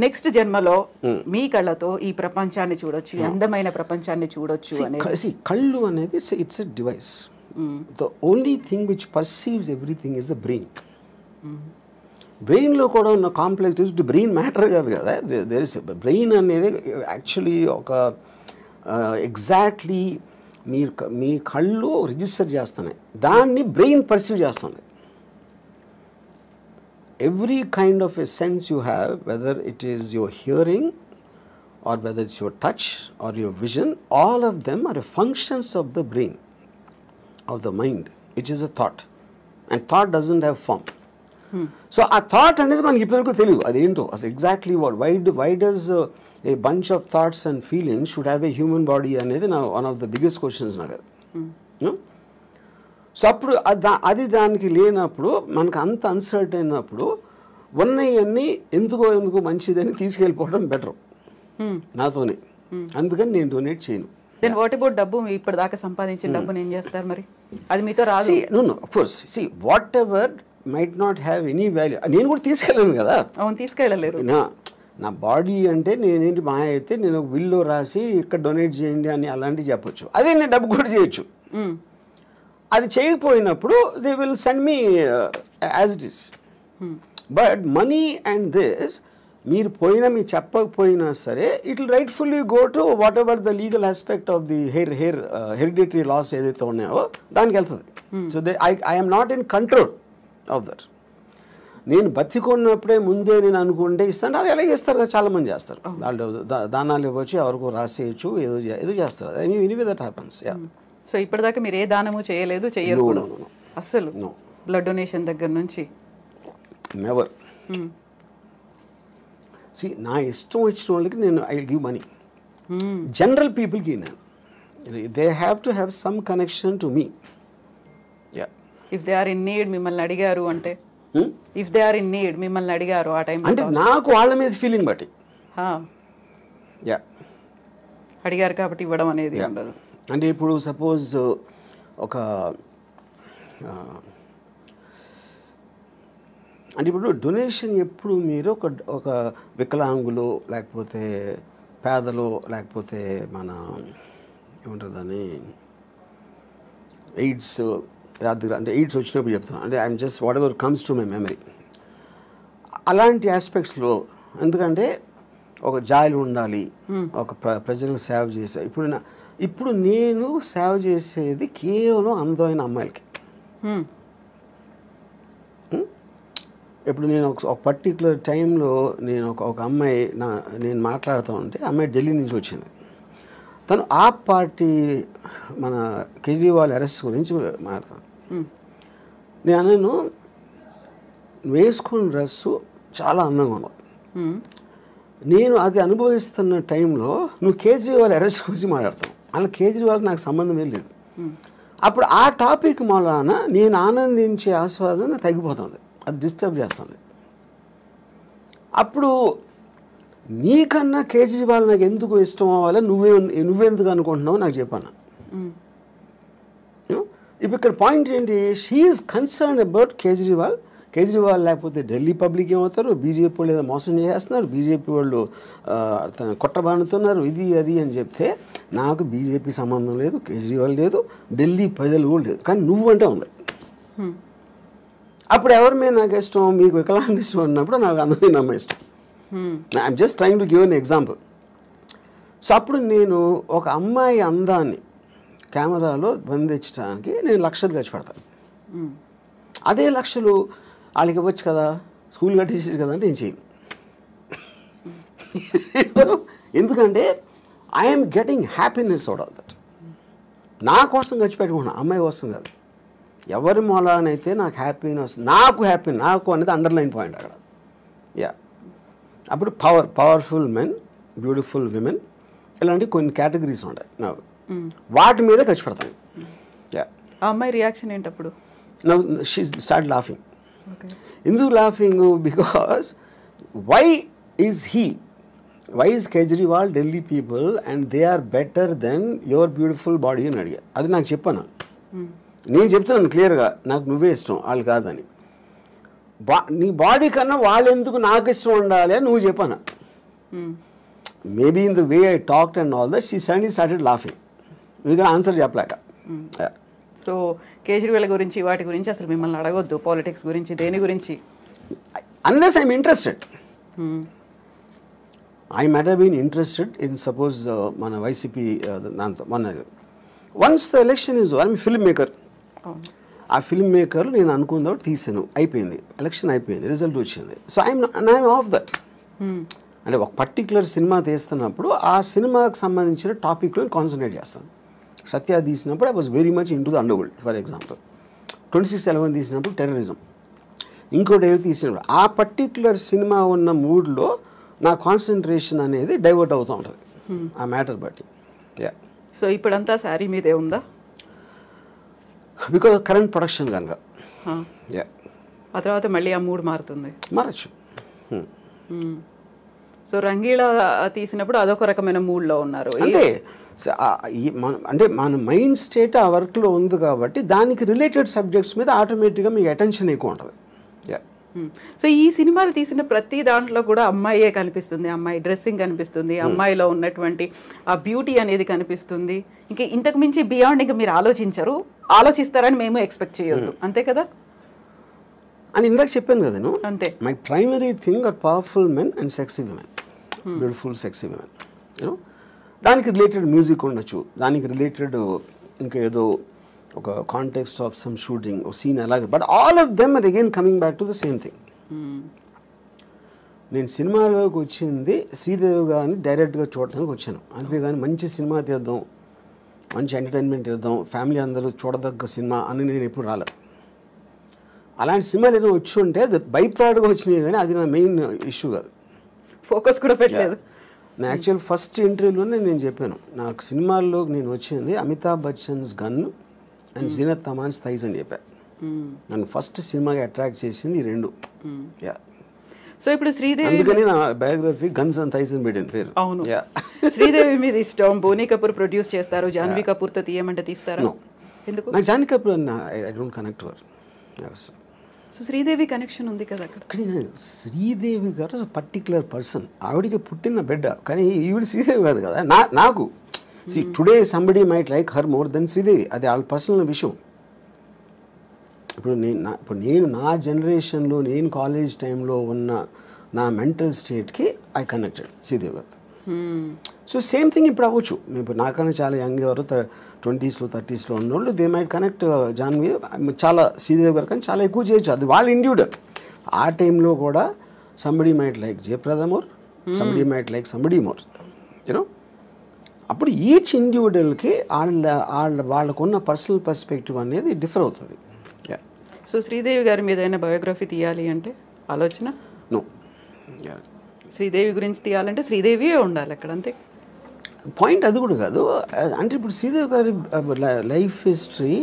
Next జన్మలో మీ కళ్ళతో ఈ ప్రపంచాన్ని చూడొచ్చు, అందమైన ప్రపంచాన్ని చూడొచ్చు అనేది కళ్ళు అనేది it's a device. The only thing which perceives everything is the brain. బ్రెయిన్లో కూడా ఉన్న కాంప్లెక్స్ బ్రెయిన్ మ్యాటర్ కాదు కదా, దేర్ ఇస్ బ్రెయిన్ అనేది యాక్చువల్లీ ఒక ఎగ్జాక్ట్లీ మీ కళ్ళు రిజిస్టర్ చేస్తున్నాయి, దాన్ని బ్రెయిన్ పర్సీవ్ చేస్తుంది. Every kind of a sense you have, whether it is your hearing or whether it's your touch or your vision, all of them are functions of the brain, of the mind, which is a thought. And thought doesn't have form. So a thought అనేది మనకి ఇప్పటివరకు తెలియదు అది ఏంటో అసలు exactly what why does a bunch of thoughts and feelings should have a human body అనేది నా one of the biggest questions నాకు. సో అప్పుడు అది దానికి లేనప్పుడు మనకు అంత అన్సర్ట్ అయినప్పుడు ఉన్నవన్నీ ఎందుకో మంచిదని తీసుకెళ్ళిపోవడం బెటర్ నాతోనే, అందుకని నేను డొనేట్ చేయను. దెన్ వాట్ అబౌట్ డబ్బు? ఇప్పటిదాకా సంపాదించిన డబ్బుని ఏం చేస్తారు మరి? అది మీతో రాదు. No of course see whatever might not have any value, నేను కూడా తీసుకెళ్ళాను కదా. అవును, తీసుకెళ్ళలేరు. నా బాడీ అంటే నేనేంటి మా అయితే నేను ఒక బిల్లో రాసి ఇక్కడ డొనేట్ చేయండి అని అలాంటివి చెప్పొచ్చు, అదే నేను డబ్బు కూడా చేయొచ్చు. అది చేయకపోయినప్పుడు they will send me as it is. But money and this మీరు చెప్పకపోయినా సరే it will rightfully go to whatever the legal aspect of the hereditary laws ఏదైతే ఉన్నాయో దానికి వెళ్తుంది. So I'm not in control of that. నేను బతికున్నప్పుడే ముందే నేను అనుకుంటే ఇస్తాను, అది ఎలా చేస్తారు కదా, చాలా మంది చేస్తారు. వాళ్ళు దానాలు ఇవ్వచ్చు, ఎవరికో రాసేయచ్చు, ఏదో చేస్తారు. Anyway that happens. సో ఇప్పటిదాకా మీరు ఏ దానము చేయలేదు, చెయ్యరు కూడా అస్సలు? బ్లడ్ డొనేషన్ దగ్గర నుంచి నెవర్. సి నా ఇష్టం వచ్చిన వాళ్ళకి నేను ఐ గివ్ మనీ. జనరల్ పీపుల్కి నేను they have to have some connection to me. If they are in need మిమ్మల్ని అడిగారు అంటే, if they are in need మిమ్మల్ని అడిగారు ఆ టైం అంటే నాకు వాళ్ళ మీద ఫీలింగ్ బట్టి అడిగారు కాబట్టి ఇవ్వడం అనేది ఉండదు. అంటే ఇప్పుడు సపోజ్ అంటే ఇప్పుడు డొనేషన్ ఎప్పుడు మీరు ఒక వికలాంగులు లేకపోతే పేదలు లేకపోతే మన ఏమంటారు దాన్ని ఎయిడ్స్ అంటే ఎయిడ్స్ వచ్చినప్పుడు చెప్తున్నాను, అంటే I'm just what ever comes to my memory అలాంటి ఆస్పెక్ట్స్లో. ఎందుకంటే ఒక జాయిలు ఉండాలి, ఒక ప్రజలకు సేవ చేసే. ఇప్పుడు నేను సేవ చేసేది కేవలం అందమైన అమ్మాయిలకి. ఇప్పుడు నేను ఒక పర్టికులర్ టైంలో నేను ఒక అమ్మాయి నేను మాట్లాడుతూ ఉంటే, అమ్మాయి ఢిల్లీ నుంచి వచ్చింది. తను ఆప్ పార్టీ మన కేజ్రీవాల్ అరెస్ట్ గురించి మాట్లాడతాను. నేను వేసుకున్న డ్రెస్సు చాలా అందంగా ఉన్నావు, నేను అది అనుభవిస్తున్న టైంలో నువ్వు కేజ్రీవాల్ అరెస్ట్ గురించి మాట్లాడతావు. అలా కేజ్రీవాల్ నాకు సంబంధం ఏం లేదు. అప్పుడు ఆ టాపిక్ మూలాన నేను ఆనందించే ఆస్వాదన తగ్గిపోతుంది, అది డిస్టర్బ్ చేస్తుంది. అప్పుడు నీకన్నా కేజ్రీవాల్ నాకు ఎందుకు ఇష్టం అవ్వాలి, నువ్వెందుకు అనుకుంటున్నావు నాకు చెప్పాను. ఇప్పుడు ఇక్కడ పాయింట్ ఏంటి, she is concern about Kejriwal లేకపోతే ఢిల్లీ పబ్లిక్ ఏమవుతారు, బీజేపీ వాళ్ళు ఏదో మోసం చేస్తున్నారు, బీజేపీ వాళ్ళు కొట్టబానుతున్నారు, ఇది అది అని చెప్తే నాకు బీజేపీ సంబంధం లేదు, కేజ్రీవాల్ లేదు, ఢిల్లీ ప్రజలు కూడా లేదు, కానీ నువ్వంటే ఉంది. అప్పుడు ఎవరి మీద నాకు ఇష్టం, మీకు వికలాంగ ఇష్టం అన్నప్పుడు నాకు అందమైన అమ్మాయి ఇష్టం. I'm just trying to give an example. So అప్పుడు నేను ఒక అమ్మాయి అందాన్ని కెమెరాలో బంధించడానికి నేను లక్షలు ఖర్చు పెడతాను. అదే లక్షలు వాళ్ళకి ఇవ్వచ్చు కదా, స్కూల్ కట్టేసేది కదా అంటే నేను చేయను. ఎందుకంటే I'm getting happiness out of that. నా కోసం ఖర్చు పెట్టుకుంటున్నాను, అమ్మాయి కోసం కాదు. ఎవరి మూలానైతే నాకు హ్యాపీనెస్, నాకు అనేది అండర్లైన్ పాయింట్ అక్కడ. అప్పుడు పవర్ఫుల్ మెన్, బ్యూటిఫుల్ విమెన్, ఇలాంటి కొన్ని కేటగిరీస్ ఉంటాయి నాకు, వాటి మీద ఖర్చు పెడతాను. ఆ అమ్మాయి రియాక్షన్ ఏంటప్పుడు? She start laughing. ఎందుకు laughing? Because why is Kejriwal Delhi people and they are better than your beautiful body అని అడిగా. అది నాకు చెప్పాను, నేను చెప్తున్నాను క్లియర్గా, నాకు నువ్వే ఇష్టం వాళ్ళు కాదని. నీ బాడీ కన్నా వాళ్ళు ఎందుకు నాకు ఇష్టం ఉండాలి అని నువ్వు చెప్పాను. Maybe in the way I talked and all that she suddenly started laughing, ఎందుకంటే ఆన్సర్ చెప్పలేక. సో కేజ్రీవాల్ గురించి వాటి గురించి అసలు మిమ్మల్ని అడగొద్దు, పాలిటిక్స్ గురించి దేని గురించి, unless I'm interested. I might have been interested in suppose మన వైసీపీ దాంతో మన once the election is I'm film maker. ఆ ఫిల్మ్ మేకర్ నేను అనుకున్న తీసాను, అయిపోయింది, ఎలక్షన్ అయిపోయింది, రిజల్ట్ వచ్చింది. So I'm of that. అంటే ఒక పర్టికులర్ సినిమా తీస్తున్నప్పుడు ఆ సినిమాకి సంబంధించిన టాపిక్లో కాన్సన్ట్రేట్ చేస్తాను. సత్య తీసినప్పుడు I was very much in to the under world. For example 26/11 తీసినప్పుడు టెర్రరిజం, ఇంకోటి ఏదో తీసినప్పుడు ఆ పర్టికులర్ సినిమా ఉన్న మూడ్లో నా కాన్సన్ట్రేషన్ అనేది డైవర్ట్ అవుతూ ఉంటుంది ఆ మ్యాటర్ బట్టి. సో ఇప్పుడంతా శారీ మీదే ఉందా? బికాజ్ కరెంట్ ప్రొడక్షన్ కనుక. ఆ తర్వాత మళ్ళీ ఆ మూడ్ మారుతుంది, మారచ్చు. సో రంగీలా తీసినప్పుడు అదొక రకమైన మూడ్లో ఉన్నారు. అంటే అంటే మన మైండ్ స్టేట్ ఆ వర్క్లో ఉంది కాబట్టి దానికి రిలేటెడ్ సబ్జెక్ట్స్ మీద ఆటోమేటిక్గా మీకు అటెన్షన్ ఎక్కువ ఉంటుంది. సో ఈ సినిమాలు తీసిన ప్రతి దాంట్లో కూడా అమ్మాయే కనిపిస్తుంది, అమ్మాయి డ్రెస్సింగ్ కనిపిస్తుంది, అమ్మాయిలో ఉన్నటువంటి ఆ బ్యూటీ అనేది కనిపిస్తుంది. ఇంకా ఇంతకు మించి బియాండ్ ఇంకా మీరు ఆలోచిస్తారని మేము ఎక్స్పెక్ట్ చేయొద్దు, అంతే కదా అని ఇందాక చెప్పాను కదా నేను. అంతే. My primary thing are powerful men and sexy women, beautiful sexy women. You know దానికి రిలేటెడ్ మ్యూజిక్ ఉండొచ్చు, దానికి రిలేటెడ్ ఇంకా ఏదో ఒక కాంటెక్స్ట్ ఆఫ్ సమ్ షూటింగ్ ఒక సీన్ అలాగే, but all of them are again coming back to the same thing. నేను సినిమాలోకి వచ్చింది శ్రీదేవి గారిని డైరెక్ట్గా చూడటానికి వచ్చాను, అంతేగాని మంచి సినిమా తీద్దాం, మంచి ఎంటర్టైన్మెంట్ తీద్దాం, ఫ్యామిలీ అందరూ చూడదగ్గ సినిమా అని నేను ఎప్పుడు రాలేదు. అలాంటి సినిమాలు ఏదో వచ్చి ఉంటే అది బై ప్రోడక్ట్గా వచ్చినాయి, కానీ అది నా మెయిన్ ఇష్యూ కాదు. ఫోకస్ కూడా పెట్టలేదు. నా యాక్చువల్ ఫస్ట్ ఇంటర్వ్యూలోనే నేను చెప్పాను, నాకు సినిమాల్లో నేను వచ్చింది Amitabh Bachchan's gun and Zeenat Aman's thighs అని చెప్పాను. నన్ను ఫస్ట్ సినిమాకి అట్రాక్ట్ చేసింది ఈ రెండు. సో ఇప్పుడు శ్రీదేవి, అందుకని నా బయోగ్రఫీ గన్స్ అండ్ థైస్ అని పెట్టిన పేరు. అవును. శ్రీదేవి మీద ఇష్టం, బోనీ కపూర్ ప్రొడ్యూస్ చేస్తారు, జాన్వీ కపూర్తో తీయమంటే తీస్తారా? ఎందుకు? నాకు Janhvi Kapoor I don't connect to her. So Sridevi connection ఉంది కదా అక్కడ. కానీ శ్రీదేవి గారు పర్టికులర్ పర్సన్, ఆవిడికి పుట్టిన బిడ్డ, కానీ ఈవిడ శ్రీదేవి కాదు కదా. నాకు today somebody might like her more than Sridevi, అది వాళ్ళ పర్సనల్ విషయం. ఇప్పుడు నేను నా జనరేషన్లో నేను కాలేజ్ టైంలో ఉన్న నా మెంటల్ స్టేట్కి ఐ కనెక్టెడ్ శ్రీదేవి గారు. సో సేమ్ థింగ్ ఇప్పుడు అవ్వచ్చు. ఇప్పుడు నాకన్నా చాలా యంగ్ ఎవరు 20s, 30s ఉన్నోళ్ళు దే మైట్ కనెక్ట్ జాన్వీ చాలా శ్రీదేవి గారు, కానీ చాలా ఎక్కువ చేయొచ్చు, అది వాళ్ళ ఇండివిజువల్. ఆ టైంలో కూడా somebody might like Jayaprada more, somebody might like somebody more, you know. అప్పుడు ఈచ్ ఇండివిజువల్కి వాళ్ళకున్న పర్సనల్ పర్స్పెక్టివ్ అనేది డిఫర్ అవుతుంది. సో శ్రీదేవి గారి మీద ఏదైనా బయోగ్రఫీ తీయాలి అంటే ఆలోచన? నో. శ్రీదేవి గురించి తీయాలంటే శ్రీదేవి ఉండాలి అక్కడ, అంతే. పాయింట్ అది కూడా కాదు. అంటే ఇప్పుడు శ్రీదేవి గారి లైఫ్ హిస్టరీ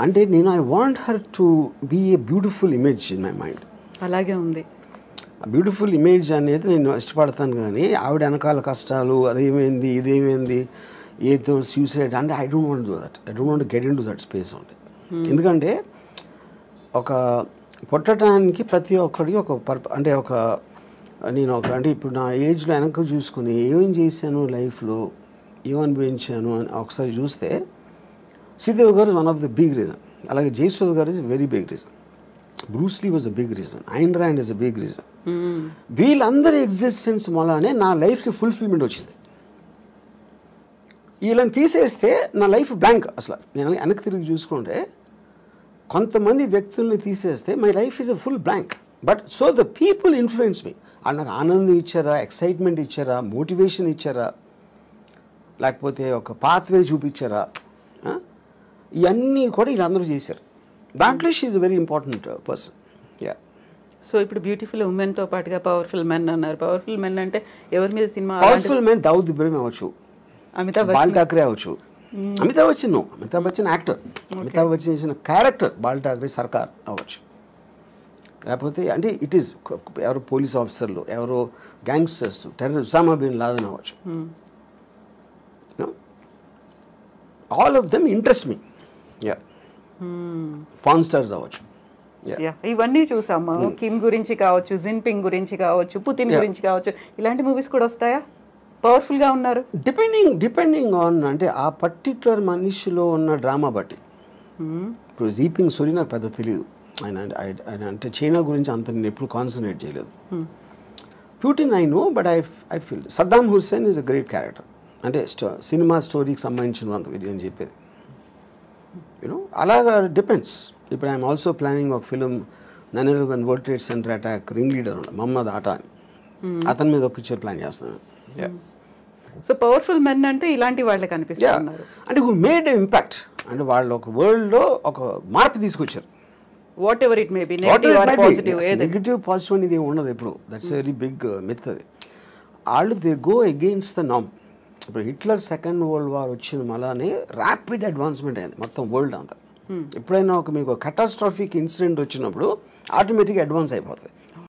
అంటే నేను I want her to be a beautiful image in my mind. అలాగే ఉంది. ఆ బ్యూటిఫుల్ ఇమేజ్ అనేది నేను ఇష్టపడతాను, కానీ ఆవిడ వెనకాల కష్టాలు, అదేమైంది ఇదేమైంది ఏదో సూసైడ్ అంటే I don't want do that. I don't want get in to that space only. ఎందుకంటే ఒక పుట్టడానికి ప్రతి ఒక్కడికి ఒక అంటే నేను అంటే ఇప్పుడు నా ఏజ్లో వెనక చూసుకుని ఏమేం చేశాను లైఫ్లో, ఏమనిపించాను అని ఒకసారి చూస్తే Sridevi garu one of the big reason. అలాగే Jayasudha garu is very big reason. Bruce Lee was a big reason. Ayn Rand is a big reason. వీళ్ళందరి ఎగ్జిస్టెన్స్ వల్లనే నా లైఫ్కి ఫుల్ఫిల్మెంట్ వచ్చింది. వీళ్ళని తీసేస్తే నా లైఫ్ బ్లాంక్. అసలు నేను వెనక్కి తిరిగి చూసుకుంటే కొంతమంది వ్యక్తుల్ని తీసేస్తే my life is a full blank. But so the people influence me. వాళ్ళు నాకు ఆనందం ఇచ్చారా, ఎక్సైట్మెంట్ ఇచ్చారా, మోటివేషన్ ఇచ్చారా, లేకపోతే ఒక పాత్వే చూపించారా, ఇవన్నీ కూడా వీళ్ళందరూ చేశారు. దాంట్లో she is a very important person. So ఇప్పుడు బ్యూటిఫుల్ ఉమెన్తో పాటుగా పవర్ఫుల్ మెన్ అన్నారు. పవర్ఫుల్ మెన్ అంటే ఎవరి మీద cinema? Powerful men Dawood Ibrahim అవ్వచ్చు, బాల్ ఠాక్రే అవ్వచ్చు. అమితాబ్ బచ్చన్ యాక్టర్, అమితాబ్ బచ్చన్ చేసిన క్యారెక్టర్ బాల్ ఠాక్రే సర్కార్ అవ్వచ్చు. లేకపోతే అంటే ఇట్ ఈస్ ఎవరో పోలీస్ ఆఫీసర్లు, ఎవరో gangsters, terrorist, Osama bin Laden అవ్వచ్చు. All of them interest me. Porn stars అవ్వచ్చు. ఇవన్నీ చూసాము. కిమ్ గురించి కావచ్చు, జిన్పింగ్ గురించి కావచ్చు, పుతిన్ గురించి కావచ్చు, ఇలాంటి మూవీస్ కూడా వస్తాయా? పవర్ఫుల్ గా ఉన్నారు. డిపెండింగ్ ఆన్ అంటే ఆ పర్టిక్యులర్ మనిషిలో ఉన్న డ్రామా బట్టి. ఇప్పుడు జీపింగ్ సూరి నాకు పెద్ద తెలియదు, ఆయన అంటే చైనా గురించి అంత నేను ఎప్పుడు కాన్సన్ట్రేట్ చేయలేదు. Putin I know, but I feel Saddam Hussein is a great character. అంటే సినిమా స్టోరీకి సంబంధించినంత అని చెప్పేది, యూనో అలాగా డిపెండ్స్. ఇప్పుడు ఐఎమ్ ఆల్సో ప్లానింగ్ ఒక film 9/11 world trade centre attack ring leader Mohamed Atta అని, అతని మీద ఒక పిక్చర్ ప్లాన్ చేస్తున్నాను. సో పవర్ఫుల్ మెన్ అంటే ఇలాంటి వాళ్ళే కనిపిస్తున్నారు. అంటే హూ మేడ్ ఇంపాక్ట్, అంటే వాళ్ళు ఒక వరల్డ్లో ఒక మార్పు తీసుకొచ్చారు. What ever it may be, negative positive అనేది ఉండదు ఎప్పుడు. దట్స్ వెరీ బిగ్ మిత్ అది. వాళ్ళు దే గో అగెయిన్స్ట్ ద నామ్. ఇప్పుడు హిట్లర్ సెకండ్ వరల్డ్ వార్ వచ్చిన మళ్ళానే ర్యాపిడ్ అడ్వాన్స్మెంట్ అయింది మొత్తం వరల్డ్ అంతా. ఎప్పుడైనా మీకు కటాస్ట్రాఫిక్ ఇన్సిడెంట్ వచ్చినప్పుడు ఆటోమేటిక్గా అడ్వాన్స్ అయిపోతుంది.